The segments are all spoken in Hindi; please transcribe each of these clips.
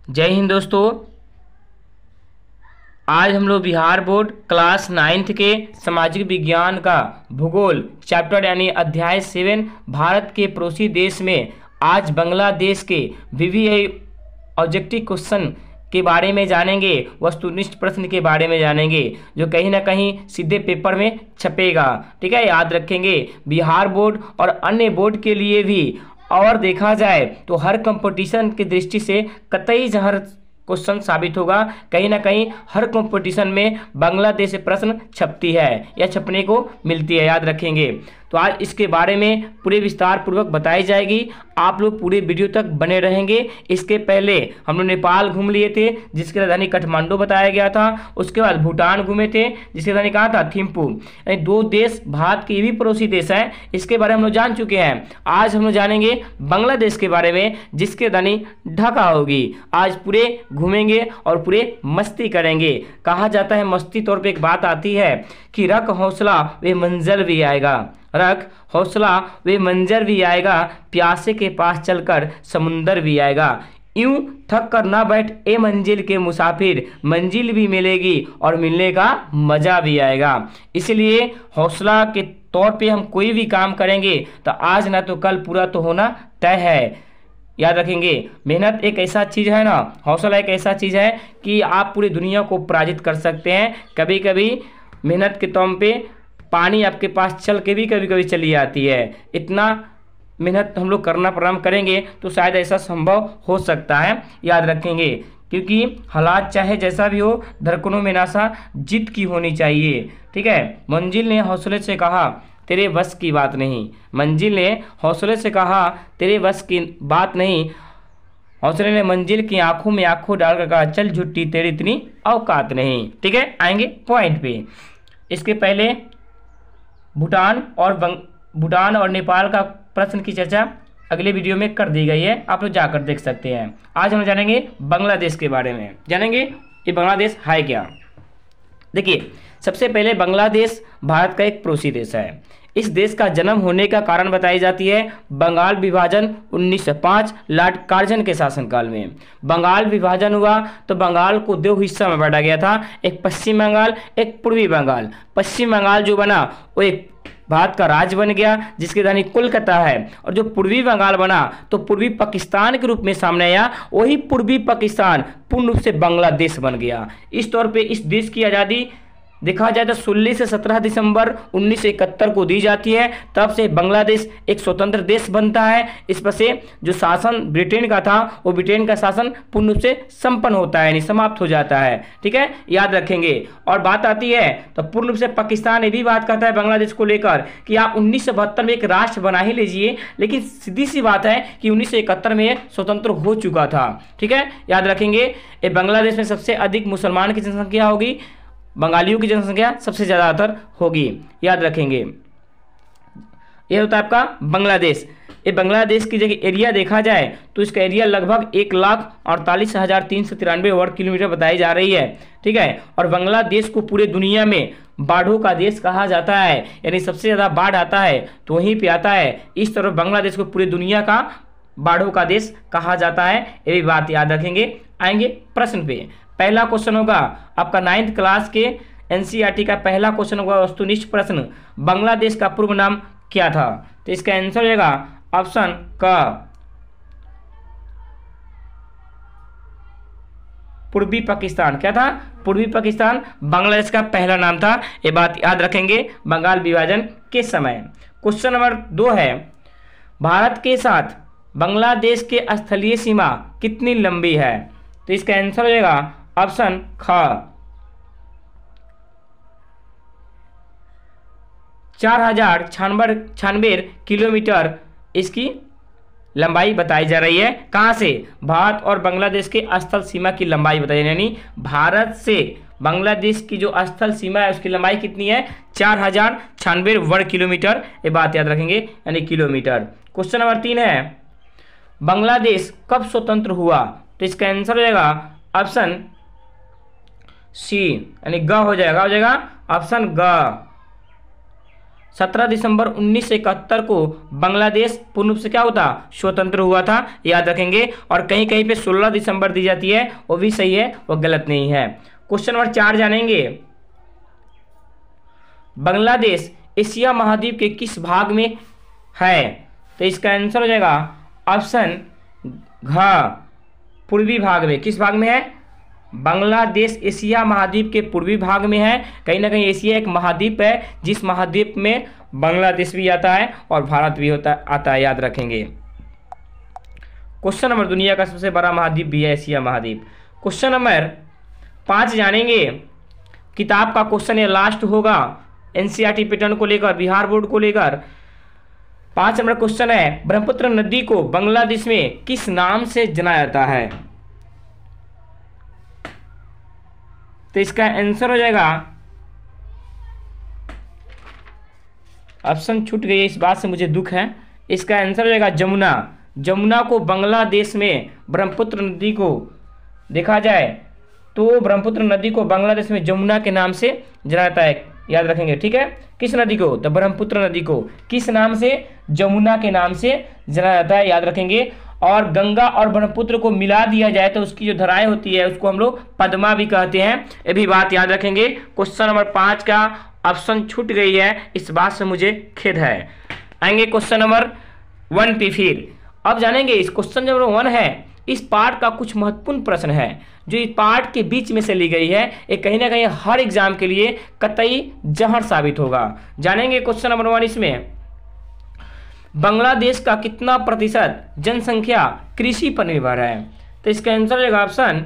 जय हिंद दोस्तों। आज हम लोग बिहार बोर्ड क्लास 9th के सामाजिक विज्ञान का भूगोल चैप्टर यानी अध्याय 7 भारत के पड़ोसी देश में आज बांग्लादेश के वीवीआई ऑब्जेक्टिव क्वेश्चन के बारे में जानेंगे। वस्तुनिष्ठ प्रश्न के बारे में जानेंगे जो कहीं ना कहीं सीधे पेपर में छपेगा। ठीक है, याद रखेंगे। बिहार बोर्ड और अन्य बोर्ड के लिए भी और देखा जाए तो हर कंपटीशन की दृष्टि से कतई जहर क्वेश्चन साबित होगा। कहीं ना कहीं हर कंपटीशन में बांग्लादेश से प्रश्न छपती है या छपने को मिलती है, याद रखेंगे। तो आज इसके बारे में पूरे विस्तार पूर्वक बताई जाएगी। आप लोग पूरे वीडियो तक बने रहेंगे। इसके पहले हम लोग नेपाल घूम लिए थे जिसकी राजधानी काठमांडू बताया गया था। उसके बाद भूटान घूमे थे जिसकी राजधानी कहाँ था, थिम्पू। यानी दो देश भारत के भी पड़ोसी देश हैं, इसके बारे में हम लोग जान चुके हैं। आज हम लोग जानेंगे बांग्लादेश के बारे में जिसकी राजधानी ढाका होगी। आज पूरे घूमेंगे और पूरे मस्ती करेंगे। कहा जाता है मस्ती तौर पे एक बात आती है कि रख हौसला वे मंजर भी आएगा, रख हौसला वे मंजर भी आएगा, प्यासे के पास चलकर समुंदर भी आएगा। यूं थक कर ना बैठ ए मंजिल के मुसाफिर, मंजिल भी मिलेगी और मिलने का मजा भी आएगा। इसलिए हौसला के तौर पे हम कोई भी काम करेंगे तो आज ना तो कल पूरा तो होना तय है, याद रखेंगे। मेहनत एक ऐसा चीज़ है ना, हौसला एक ऐसा चीज़ है कि आप पूरी दुनिया को पराजित कर सकते हैं। कभी कभी मेहनत के दम पे पानी आपके पास चल के भी कभी कभी चली आती है। इतना मेहनत हम लोग करना प्रारंभ करेंगे तो शायद ऐसा संभव हो सकता है, याद रखेंगे। क्योंकि हालात चाहे जैसा भी हो, धड़कनों में नासा जीत की होनी चाहिए। ठीक है, मंजिल ने हौसले से कहा तेरे बस की बात नहीं, मंजिल ने हौसले से कहा तेरे बस की बात नहीं। हौसले ने मंजिल की आंखों में आंखों डालकर कहा चल झुट्टी तेरी इतनी औकात नहीं। ठीक है, आएंगे पॉइंट पे। इसके पहले भूटान और नेपाल का प्रश्न की चर्चा अगले वीडियो में कर दी गई है, आप लोग जाकर देख सकते हैं। आज हम जानेंगे बांग्लादेश के बारे में, जानेंगे ये बांग्लादेश है क्या। देखिए, सबसे पहले बांग्लादेश भारत का एक पड़ोसी देश है। इस देश का जन्म होने का कारण बताई जाती है बंगाल विभाजन 1905 लॉर्ड कार्जन के शासनकाल में। बंगाल विभाजन हुआ तो बंगाल को दो हिस्सा में बांटा गया था, एक पश्चिम बंगाल एक पूर्वी बंगाल। पश्चिम बंगाल जो बना वो एक भारत का राज्य बन गया जिसकी राजधानी कोलकाता है, और जो पूर्वी बंगाल बना तो पूर्वी पाकिस्तान के रूप में सामने आया। वही पूर्वी पाकिस्तान पूर्ण रूप से बांग्लादेश बन गया। इस तौर पे इस देश की आज़ादी देखा जाए तो 16 से 17 दिसंबर 1971 को दी जाती है। तब से बांग्लादेश एक स्वतंत्र देश बनता है। इस पर से जो शासन ब्रिटेन का था वो ब्रिटेन का शासन पूर्ण रूप से संपन्न होता है, यानी समाप्त हो जाता है। ठीक है, याद रखेंगे। और बात आती है तो पूर्ण रूप से पाकिस्तान ये भी बात करता है बांग्लादेश को लेकर कि आप 1972 में एक राष्ट्र बना ही लीजिए, लेकिन सीधी सी बात है कि 1971 में स्वतंत्र हो चुका था। ठीक है, याद रखेंगे। ये बांग्लादेश में सबसे अधिक मुसलमान की जनसंख्या होगी, बंगालियों की जनसंख्या सबसे ज़्यादातर होगी, याद रखेंगे। यह होता है आपका बांग्लादेश। ये बांग्लादेश की जगह एरिया देखा जाए तो इसका एरिया लगभग 1,48,393 वर्ग किलोमीटर बताई जा रही है। ठीक है, और बांग्लादेश को पूरे दुनिया में बाढ़ों का देश कहा जाता है, यानी सबसे ज़्यादा बाढ़ आता है तो वहीं पे आता है। इस तरह बांग्लादेश को पूरी दुनिया का बाढ़ों का देश कहा जाता है, ये भी बात याद रखेंगे। आएंगे प्रश्न पे। पहला क्वेश्चन होगा आपका 9th क्लास के एनसीईआरटी का पहला क्वेश्चन होगा वस्तुनिष्ठ प्रश्न, बांग्लादेश का पूर्व नाम क्या था। तो इसका आंसर होगा ऑप्शन क, पूर्वी पाकिस्तान। क्या था, पूर्वी पाकिस्तान बांग्लादेश का पहला नाम था, ये बात याद रखेंगे बंगाल विभाजन के समय। क्वेश्चन नंबर 2 है, भारत के साथ बांग्लादेश के स्थलीय सीमा कितनी लंबी है। तो इसका आंसर हो जाएगा ऑप्शन ख, 4096 किलोमीटर इसकी लंबाई बताई जा रही है। कहाँ से, भारत और बांग्लादेश के स्थल सीमा की लंबाई बताई जा रही है। यानी भारत से बांग्लादेश की जो स्थल सीमा है उसकी लंबाई कितनी है, 4096 वर्ग किलोमीटर, ये बात याद रखेंगे, यानी किलोमीटर। क्वेश्चन नंबर 3 है, बांग्लादेश कब स्वतंत्र हुआ। तो इसका आंसर हो जाएगा ऑप्शन सी, यानी ग हो जाएगा ऑप्शन ग, 17 दिसंबर 1971 को बांग्लादेश पूर्ण रूप से क्या होता, स्वतंत्र हुआ था, याद रखेंगे। और कहीं कहीं पे 16 दिसंबर दी जाती है, वो भी सही है, वो गलत नहीं है। क्वेश्चन नंबर 4 जानेंगे, बांग्लादेश एशिया महाद्वीप के किस भाग में है? तो इसका आंसर हो जाएगा ऑप्शन घ, पूर्वी भाग में। किस भाग में है? बांग्लादेश एशिया महाद्वीप के पूर्वी भाग में है। कहीं ना कहीं एशिया एक महाद्वीप है, जिस महाद्वीप में बांग्लादेश भी आता है और भारत भी आता है, याद रखेंगे। क्वेश्चन नंबर, दुनिया का सबसे बड़ा महाद्वीप भी है एशिया महाद्वीप। क्वेश्चन नंबर 5 जानेंगे, किताब का क्वेश्चन ये लास्ट होगा एनसीईआरटी पैटर्न को लेकर, बिहार बोर्ड को लेकर। 5 नंबर क्वेश्चन है, ब्रह्मपुत्र नदी को बांग्लादेश में किस नाम से जाना जाता है? तो इसका आंसर हो जाएगा, ऑप्शन छूट गई, इस बात से मुझे दुख है। इसका आंसर हो जाएगा जमुना। जमुना को बांग्लादेश में ब्रह्मपुत्र नदी को देखा जाए तो ब्रह्मपुत्र नदी को बांग्लादेश में जमुना के नाम से जाना जाता है, याद रखेंगे, ठीक है। किस नदी को? तो ब्रह्मपुत्र नदी को किस नाम से? जमुना के नाम से जाना जाता है, याद रखेंगे। और गंगा और ब्रह्मपुत्र को मिला दिया जाए तो उसकी जो धाराएं होती है उसको हम लोग पद्मा भी कहते हैं, ये भी बात याद रखेंगे। क्वेश्चन नंबर 5 का ऑप्शन छूट गई है, इस बात से मुझे खेद है। आएंगे क्वेश्चन नंबर 1 पे फिर। अब जानेंगे इस क्वेश्चन नंबर 1 है, इस पार्ट का कुछ महत्वपूर्ण प्रश्न है जो इस पार्ट के बीच में से ली गई है, ये कहीं ना कहीं हर एग्जाम के लिए कतई जहर साबित होगा। जानेंगे क्वेश्चन नंबर 1 इसमें, बांग्लादेश का कितना प्रतिशत जनसंख्या कृषि पर निर्भर है? तो इसका आंसर हो जाएगा ऑप्शन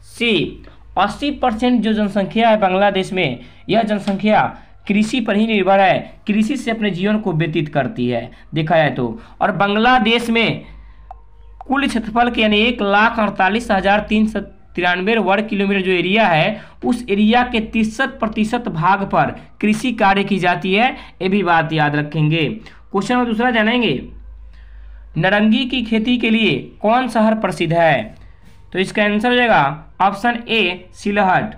सी, 80% जो जनसंख्या है बांग्लादेश में, यह जनसंख्या कृषि पर ही निर्भर है, कृषि से अपने जीवन को व्यतीत करती है देखा जाए तो। और बांग्लादेश में कुल क्षेत्रफल के यानी 1,48,393 वर्ग किलोमीटर जो एरिया है, उस एरिया के 63% भाग पर कृषि कार्य की जाती है, ये भी बात याद रखेंगे। क्वेश्चन नंबर 2 जानेंगे, नारंगी की खेती के लिए कौन शहर प्रसिद्ध है? तो इसका आंसर हो जाएगा ऑप्शन ए, सिलहट।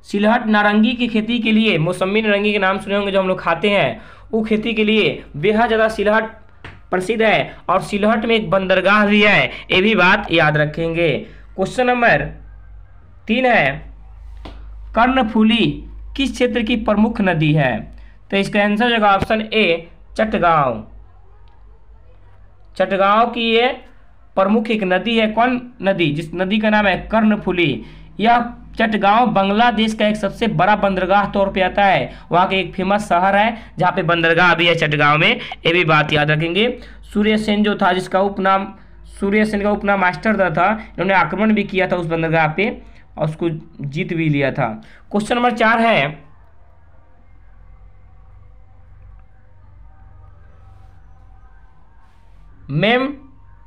सिलहट नारंगी की खेती के लिए, मौसमी नारंगी के नाम सुने होंगे जो हम लोग खाते हैं, वो खेती के लिए बेहद ज़्यादा सिलहट प्रसिद्ध है। और सिलहट में एक बंदरगाह भी है, ये भी बात याद रखेंगे। क्वेश्चन नंबर 3 है, कर्णफूली किस क्षेत्र की प्रमुख नदी है? तो इसका आंसर हो जाएगा ऑप्शन ए, चटगांव। चटगांव की ये प्रमुख एक नदी है, कौन नदी? जिस नदी का नाम है कर्णफूली। यह चटगांव बांग्लादेश का एक सबसे बड़ा बंदरगाह तौर पे आता है, वहाँ के एक फेमस शहर है जहाँ पे बंदरगाह भी है चटगांव में, ये भी बात याद रखेंगे। सूर्य सेन जो था, जिसका उपनाम सूर्य सेन का उपनाम मास्टर था, इन्होंने आक्रमण भी किया था उस बंदरगाह पे और उसको जीत भी लिया था। क्वेश्चन नंबर 4 है, मेम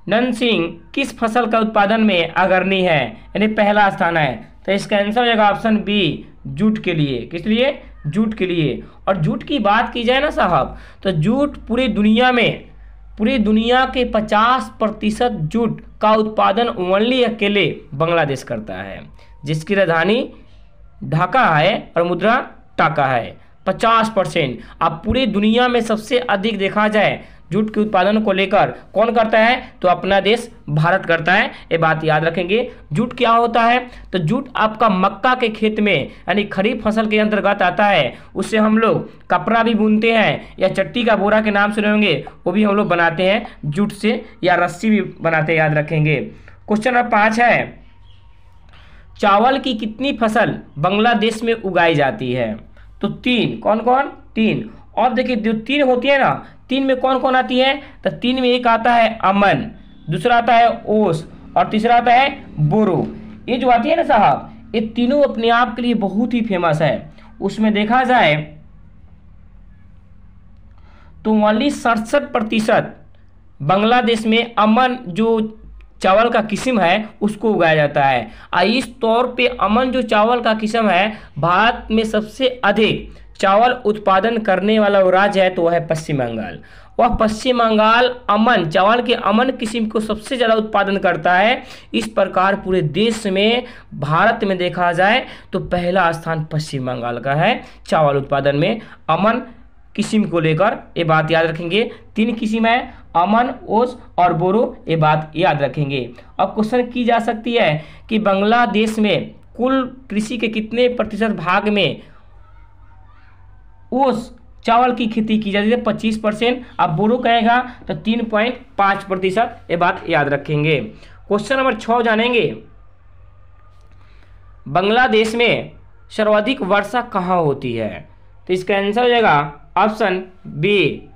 नन सिंह किस फसल का उत्पादन में अग्रणी है, यानी पहला स्थान है? तो इसका आंसर हो जाएगा ऑप्शन बी, जूट के लिए। किस लिए? जूट के लिए। और जूट की बात की जाए ना साहब, तो जूट पूरी दुनिया के 50% जूट का उत्पादन ओनली अकेले बांग्लादेश करता है, जिसकी राजधानी ढाका है और मुद्रा टाका है। 50%। अब पूरी दुनिया में सबसे अधिक देखा जाए जूट के उत्पादन को लेकर कौन करता है? तो अपना देश भारत करता है, ये बात याद रखेंगे। जूट क्या होता है? तो जूट आपका मक्का के खेत में यानी खरीफ फसल के अंतर्गत आता है, उससे हम लोग कपड़ा भी बुनते हैं, या चट्टी का बोरा के नाम सुने होंगे, वो भी हम लोग बनाते हैं जूट से, या रस्सी भी बनाते हैं, याद रखेंगे। क्वेश्चन नंबर 5 है, चावल की कितनी फसल बांग्लादेश में उगाई जाती है? तो 3। कौन कौन? 3। और देखिए जो 3 होती है ना, 3 में कौन कौन आती है? तो 3 में एक आता है अमन, दूसरा आता है ओस और तीसरा आता है बोरो। ये जो आती है ना साहब, ये तीनों अपने आप के लिए बहुत ही फेमस है। उसमें देखा जाए तो ओनली 67% बांग्लादेश में अमन जो चावल का किस्म है उसको उगाया जाता है। इस तौर पे अमन जो चावल का किस्म है, भारत में सबसे अधिक चावल उत्पादन करने वाला राज्य है तो वह है पश्चिम बंगाल। वह पश्चिम बंगाल अमन, चावल के अमन किस्म को सबसे ज़्यादा उत्पादन करता है। इस प्रकार पूरे देश में, भारत में देखा जाए तो पहला स्थान पश्चिम बंगाल का है चावल उत्पादन में, अमन किस्म को लेकर। ये बात याद रखेंगे। 3 किस्म है, अमन, ओस और बोरो, ये बात याद रखेंगे। अब क्वेश्चन की जा सकती है कि बांग्लादेश में कुल कृषि के कितने प्रतिशत भाग में ओस चावल की खेती की जाती है? 25%। अब बोरो कहेगा तो 3.5%, ये बात याद रखेंगे। क्वेश्चन नंबर 6 जानेंगे, बांग्लादेश में सर्वाधिक वर्षा कहाँ होती है? तो इसका आंसर हो जाएगा ऑप्शन बी,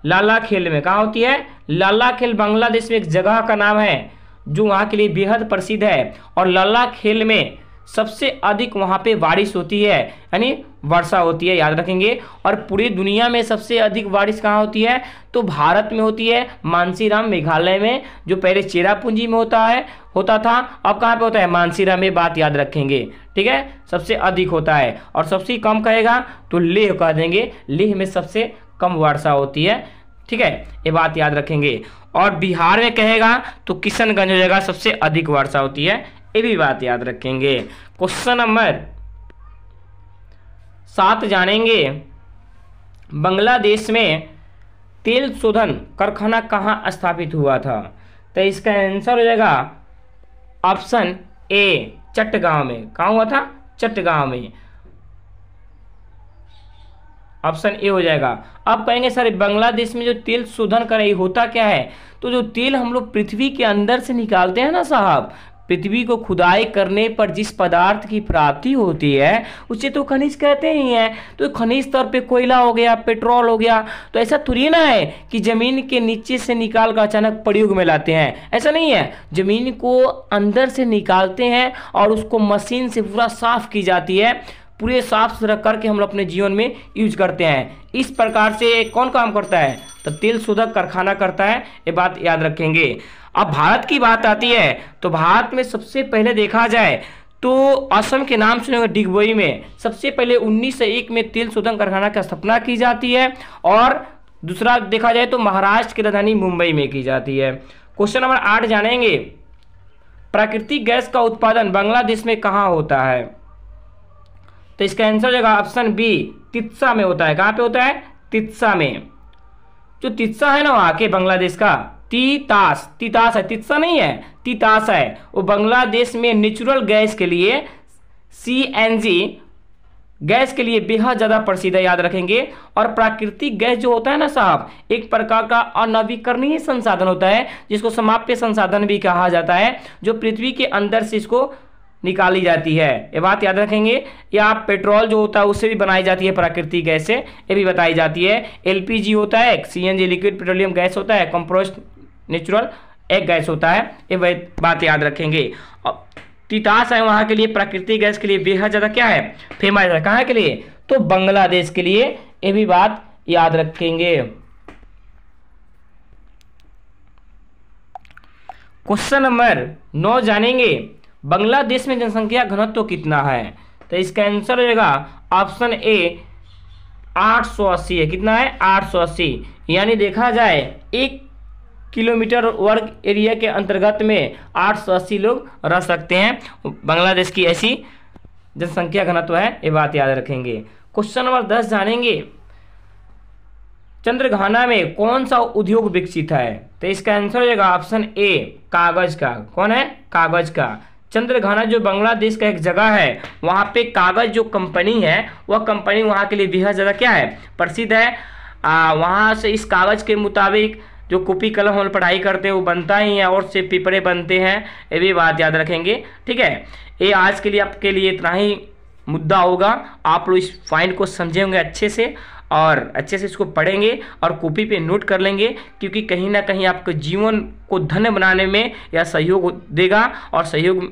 लालाखेल में। कहाँ होती है? लालाखेल बांग्लादेश में एक जगह का नाम है जो वहाँ के लिए बेहद प्रसिद्ध है, और लालाखेल में सबसे अधिक वहाँ पे बारिश होती है, यानी वर्षा होती है, याद रखेंगे। और पूरी दुनिया में सबसे अधिक बारिश कहाँ होती है? तो भारत में होती है, मानसीराम मेघालय में, जो पहले चेरापूंजी में होता था, अब कहाँ पे होता है? मानसीराम में, बात याद रखेंगे। ठीक है, सबसे अधिक होता है। और सबसे कम कहेगा तो लेह कह देंगे, लेह में सबसे कम वर्षा होती है। ठीक है, ये बात याद रखेंगे। और बिहार में कहेगा तो किशनगंज हो जाएगा, सबसे अधिक वर्षा होती है, ये भी बात याद रखेंगे। क्वेश्चन नंबर 7 जानेंगे, बांग्लादेश में तेल शोधन कारखाना कहाँ स्थापित हुआ था? तो इसका आंसर हो जाएगा ऑप्शन ए, चट्टगांव में। कहाँ हुआ था? चट्टगांव में, ऑप्शन ए हो जाएगा। अब कहेंगे सर बांग्लादेश में जो तेल शोधन कर रही होता क्या है? तो जो तेल हम लोग पृथ्वी के अंदर से निकालते हैं ना साहब, पृथ्वी को खुदाई करने पर जिस पदार्थ की प्राप्ति होती है उसे तो खनिज कहते ही हैं। तो खनिज तौर पे कोयला हो गया, पेट्रोल हो गया। तो ऐसा थोड़ी ना है कि जमीन के नीचे से निकाल कर अचानक प्रयोग में लाते हैं, ऐसा नहीं है। जमीन को अंदर से निकालते हैं और उसको मशीन से पूरा साफ की जाती है, पूरे साफ सुथरा करके हम लोग अपने जीवन में यूज करते हैं। इस प्रकार से कौन काम करता है? तो तेल शोधक कारखाना करता है, ये बात याद रखेंगे। अब भारत की बात आती है तो भारत में सबसे पहले देखा जाए तो असम के नाम सुनेंगे, डिगबोई में सबसे पहले 1901 में तेल शोधन कारखाना की स्थापना की जाती है। और दूसरा देखा जाए तो महाराष्ट्र की राजधानी मुंबई में की जाती है। क्वेश्चन नंबर 8 जानेंगे, प्राकृतिक गैस का उत्पादन बांग्लादेश में कहाँ होता है? तो इसका आंसर हो जाएगा ऑप्शन बी, तित्सा में होता है। कहाँ पे होता है? तित्सा में। जो तित्सा है ना वहाँ के बांग्लादेश का, तितास है, तित्सा नहीं है, तितास है। वो बांग्लादेश में नेचुरल गैस के लिए, सीएनजी गैस के लिए बेहद ज़्यादा प्रसिद्ध है, याद रखेंगे। और प्राकृतिक गैस जो होता है ना साहब, एक प्रकार का अनवीकरणीय संसाधन होता है जिसको समाप्य संसाधन भी कहा जाता है, जो पृथ्वी के अंदर से इसको निकाली जाती है, ये बात याद रखेंगे। या पेट्रोल जो होता है उससे भी बनाई जाती है प्राकृतिक गैस से, ये भी बताई जाती है। एलपीजी होता है, सीएनजी लिक्विड पेट्रोलियम गैस होता है, कंप्रेस्ड नेचुरल एक गैस होता है, ये बात याद रखेंगे। अब तितास है वहाँ के लिए, प्राकृतिक गैस के लिए बेहद ज़्यादा क्या है? फेमस है। कहाँ के लिए? तो बांग्लादेश के लिए, ये भी बात याद रखेंगे। क्वेश्चन नंबर 9 जानेंगे, बांग्लादेश में जनसंख्या घनत्व कितना है? तो इसका आंसर हो जाएगा ऑप्शन ए, 880 है। कितना है? 880। यानी देखा जाए 1 किलोमीटर वर्ग एरिया के अंतर्गत में 880 लोग रह सकते हैं। बांग्लादेश की ऐसी जनसंख्या घनत्व है, ये बात याद रखेंगे। क्वेश्चन नंबर 10 जानेंगे, चंद्रघाना में कौन सा उद्योग विकसित है? तो इसका आंसर हो जाएगा ऑप्शन ए, कागज का। कौन है? कागज का। चंद्रघाना जो बांग्लादेश का एक जगह है, वहाँ पे कागज जो कंपनी है, वह कंपनी वहाँ के लिए बेहद ज़्यादा क्या है? प्रसिद्ध है। वहाँ से इस कागज के मुताबिक जो कॉपी कलम हम पढ़ाई करते हैं वो बनता ही है, और से पेपरे बनते हैं, ये भी बात याद रखेंगे। ठीक है, ये आज के लिए आपके लिए इतना ही मुद्दा होगा। आप लोग इस पॉइंट को समझेंगे अच्छे से, और अच्छे से इसको पढ़ेंगे और कॉपी पे नोट कर लेंगे, क्योंकि कहीं ना कहीं आपके जीवन को धन्य बनाने में यह सहयोग देगा और सहयोग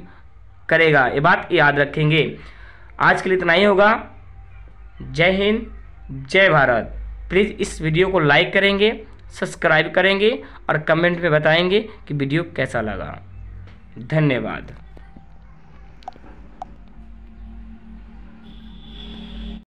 करेगा, ये बात याद रखेंगे। आज के लिए इतना ही होगा। जय हिंद, जय भारत। प्लीज़ इस वीडियो को लाइक करेंगे, सब्सक्राइब करेंगे और कमेंट में बताएंगे कि वीडियो कैसा लगा। धन्यवाद।